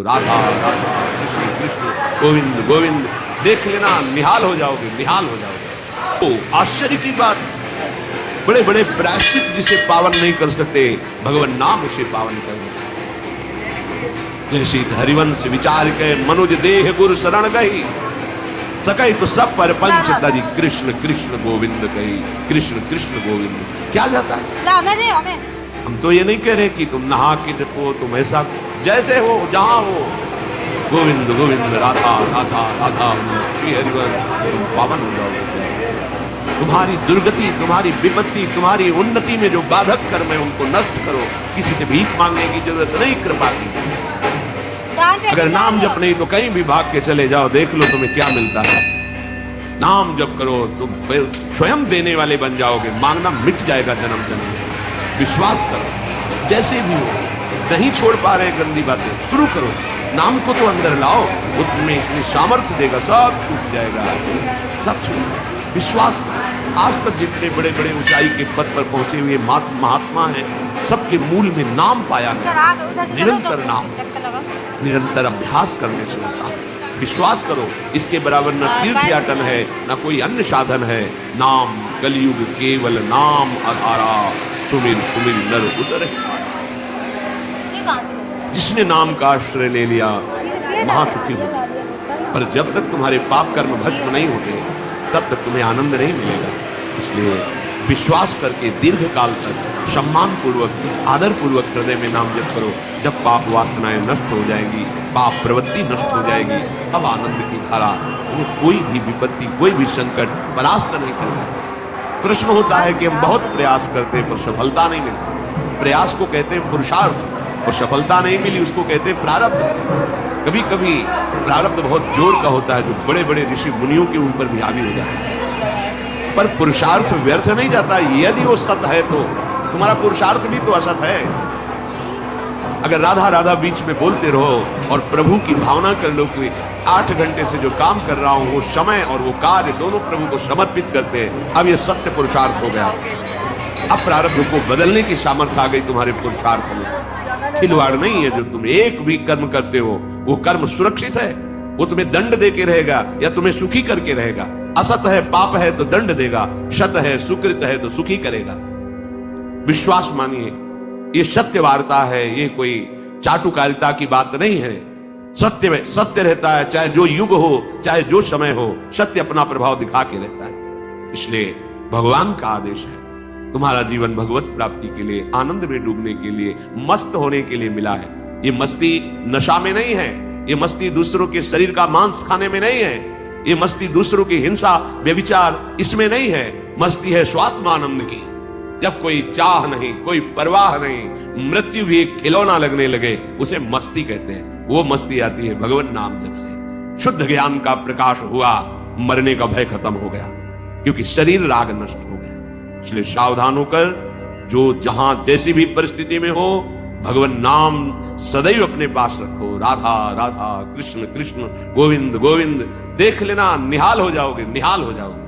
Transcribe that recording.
राधा राधा कृष्ण कृष्ण गोविंद गोविंद, देख लेना निहाल हो जाओगे, निहाल हो जाओगे। तो आश्चर्य की बात, बड़े बड़े प्रायश्चित जिसे पावन नहीं कर सकते, भगवान नाम उसे पावन कर देता। जैसे हरिवंश विचार के मनुज देह गुरु शरण गई, सकई तो सब पर पंच तरी कृष्ण कृष्ण गोविंद गई, कृष्ण कृष्ण गोविंद। क्या जाता है? हम तो ये नहीं कह रहे कि तुम नहा के जपो, तुम ऐसा जैसे हो जहां हो, गोविंद गोविंद राधा राधा राधा श्री हरिवंश, तुम पावन हो जाओगे। तुम्हारी दुर्गति, तुम्हारी विपत्ति, तुम्हारी उन्नति में जो बाधक कर्म है उनको नष्ट करो। किसी से भीख मांगने की जरूरत नहीं, कृपा की। अगर नाम जप नहीं तो कहीं भी भाग के चले जाओ, देख लो तुम्हें क्या मिलता है। नाम जप करो, तुम स्वयं देने वाले बन जाओगे, मांगना मिट जाएगा जन्म जन्म। विश्वास करो, जैसे भी हो। नहीं छोड़ पा रहे गंदी बातें, शुरू करो, नाम को तो अंदर लाओ, वो तुम्हें इतनी सामर्थ्य देगा, सब छूट जाएगा, सब छूट जाएगा। विश्वास करो। आज तक जितने बड़े बड़े ऊंचाई के पद पर पहुंचे हुए महात्मा हैं, सबके मूल में नाम पाया गया। निरंतर नाम, निरंतर अभ्यास करने से होता है। विश्वास करो, इसके बराबर न तीर्थयाटन है, न कोई अन्य साधन है। नाम कलयुग केवल नाम आधारा, सुमिर सुमिर नर उदर। जिसने नाम का आश्रय ले लिया महासुखी होगा। पर जब तक तुम्हारे पाप कर्म भस्म नहीं होते, तब तक तुम्हें आनंद नहीं मिलेगा। इसलिए विश्वास करके दीर्घ काल तक सम्मान पूर्वक, आदर पूर्वक हृदय में नाम जप करो। जब पाप वासनाएं नष्ट हो जाएंगी, पाप प्रवृत्ति नष्ट हो जाएगी, तब आनंद की धारा, कोई भी विपत्ति, कोई भी संकट परास्त नहीं करता। प्रश्न होता है कि हम बहुत प्रयास करते हैं पर सफलता नहीं मिलती। प्रयास को कहते हैं पुरुषार्थ, और सफलता नहीं मिली उसको कहते हैं प्रारब्ध। कभी कभी प्रारब्ध बहुत जोर का होता है, जो बड़े बड़े ऋषि मुनियों के ऊपर भी हावी हो जाता है। पर पुरुषार्थ व्यर्थ नहीं जाता। यदि वो सत है तो तुम्हारा पुरुषार्थ भी तो असत है। अगर राधा राधा बीच में बोलते रहो और प्रभु की भावना कर लो कि 8 घंटे से जो काम कर रहा हूं वो समय और वो कार्य दोनों प्रभु को समर्पित करते हैं, अब ये सत्य पुरुषार्थ हो गया। अब प्रारब्ध को बदलने की सामर्थ्य आ गई तुम्हारे पुरुषार्थ में। खिलवाड़ नहीं है। जो तुम एक भी कर्म करते हो वो कर्म सुरक्षित है, वो तुम्हें दंड देके रहेगा या तुम्हें सुखी करके रहेगा। असत है, पाप है तो दंड देगा, शत है, सुकृत है तो सुखी करेगा। विश्वास मानिए, ये सत्य वार्ता है, ये कोई चाटुकारिता की बात नहीं है। सत्य में सत्य रहता है, चाहे जो युग हो, चाहे जो समय हो, सत्य अपना प्रभाव दिखा के रहता है। इसलिए भगवान का आदेश है, तुम्हारा जीवन भगवत प्राप्ति के लिए, आनंद में डूबने के लिए, मस्त होने के लिए मिला है। ये मस्ती नशा में नहीं है, ये मस्ती दूसरों के शरीर का मांस खाने में नहीं है, ये मस्ती दूसरों की हिंसा व्यभिचार इसमें नहीं है। मस्ती है स्वात्मानंद की। जब कोई चाह नहीं, कोई परवाह नहीं, मृत्यु भी एक खिलौना लगने लगे, उसे मस्ती कहते हैं। वो मस्ती आती है भगवान नाम जप से। शुद्ध ज्ञान का प्रकाश हुआ, मरने का भय खत्म हो गया, क्योंकि शरीर राग नष्ट हो गया। इसलिए सावधान होकर, जो जहां जैसी भी परिस्थिति में हो, भगवान नाम सदैव अपने पास रखो। राधा राधा कृष्ण कृष्ण गोविंद गोविंद, देख लेना निहाल हो जाओगे, निहाल हो जाओगे।